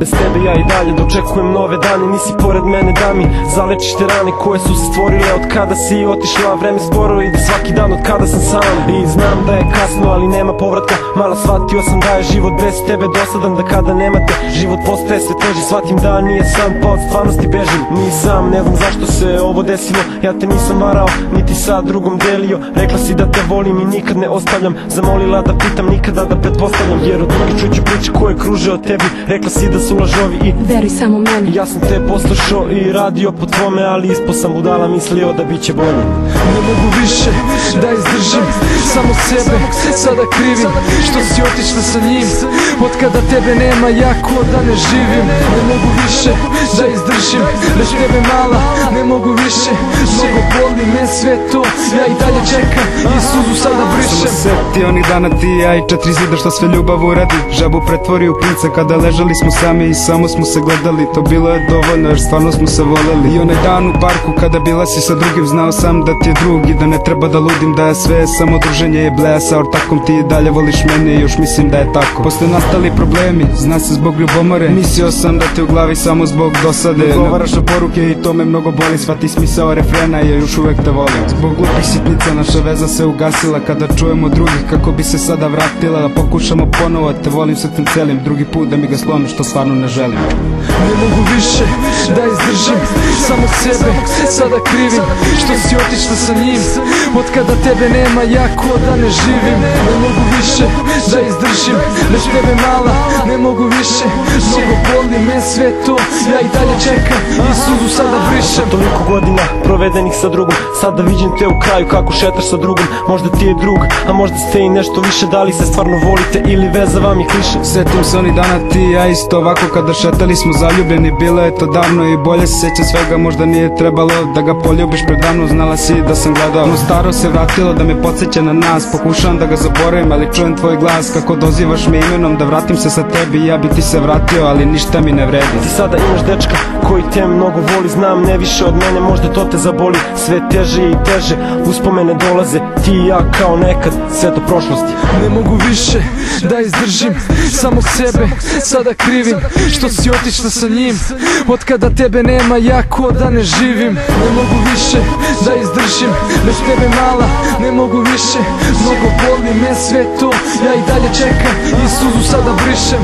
Bez tebe ja i dalje dočekujem nove dane. Nisi pored mene da mi zalečiš te rane koje su se stvorile od kada si otišla. Vreme sporo ide svaki dan od kada sam sam. I znam da je kasno ali nema povratka. Malo shvatio sam da je život bez tebe dosadan, da kada nemate život postaje sve teži. Shvatim da nije san pa od stvarnosti bežim. Nisam, ne znam zašto se ovo desilo. Ja te nisam varao, niti sa drugom delio. Rekla si da te volim i nikad ne ostavljam. Zamolila da pitam, nikada da pretpostavljam. Jer od drugih čuću priče koje kruže o tebi. Rekla si da su lažovi i veruj samo meni. Ja sam te poslušao i radio po tvome, ali ispo sam budala, mislio da bit će bolje. Ne mogu više da izdržim samo sebe, sada krivim što si otišla sa njim. Od kada tebe nema ja ko da ne živim. Ne mogu više da izdržim bez tebe mala, ne mogu više. Mnogo boli me sve to, ja i dalje čekam i suzu sada brišem. Samo seti onih dana ti ja i 4 zida što sve ljubav uradi. Žabu pretvori u princa kada ležali smo sami i samo smo se gledali. To bilo je dovoljno jer stvarno smo se voleli. I onaj dan u parku kada bila si sa drugim, znao sam da ti je drug i da ne treba da ludim, da je sve samo druženje i bleja. Ortakom ti i dalje voliš mene i još mislim da je tako. Posle nastali problemi, zna se zbog ljubomore. Mislio sam da te u glavi samo zbog dosade. Govaraš na poruke i to me mnogo boli. Shvati smisao refrena i još uvek te volim. Zbog glupih sitnica naša veza se ugasila. Kada čujemo drugih kako bi se sada vratila, da pokušamo ponovo, te volim srcem celim. Drugi put da mi ga slomim što stvarno ne želim. Ne mogu više da izdržim samo sebe, sada krivim što si otišla sa njim. Od kada tebe nema ja ko da ne živim. Ne mogu više da izdržim bez tebe mala, ne mogu više. Mnogo boli me sve to, ja i dalje čekam i suzu sada brišem. Toliko godina provedenih sa drugom, sada vidim te u kraju kako šetaš sa drugom. Možda ti je drug, a možda ste i nešto više. Da li se stvarno volite ili veza vam je kliše? Setim se onih dana ti i ja isto ovako kada šetali smo zaljubljeni. Bilo je to davno i bolje se sjeća svega. Možda nije trebalo da ga poljubiš predavno, znala si da sam gledao. Ono staro se vratilo da me podsjeća na nas. Pokušavam da ga zaboravim ali čujem tvoj glas kako dozivaš me imenom. Da vratim se sa tebi, ja bi ti se vratio ali ništa mi ne vredi. Ti sada imaš dečka koji te mnogo voli, znam ne više od mene, možda to te zaboli. Sve teže i teže uspomene dolaze, ti i ja kao nekad, sve do prošlosti. Ne mogu više da izdržim samo sebe, sada krivim što si otišla sa njim. Od kada tebe nema ja ko da ne živim. Ne mogu više da izdržim bez tebe mala, ne mogu više. Mnogo boli me sve to, ja i dalje čekam i suzu sada brišem.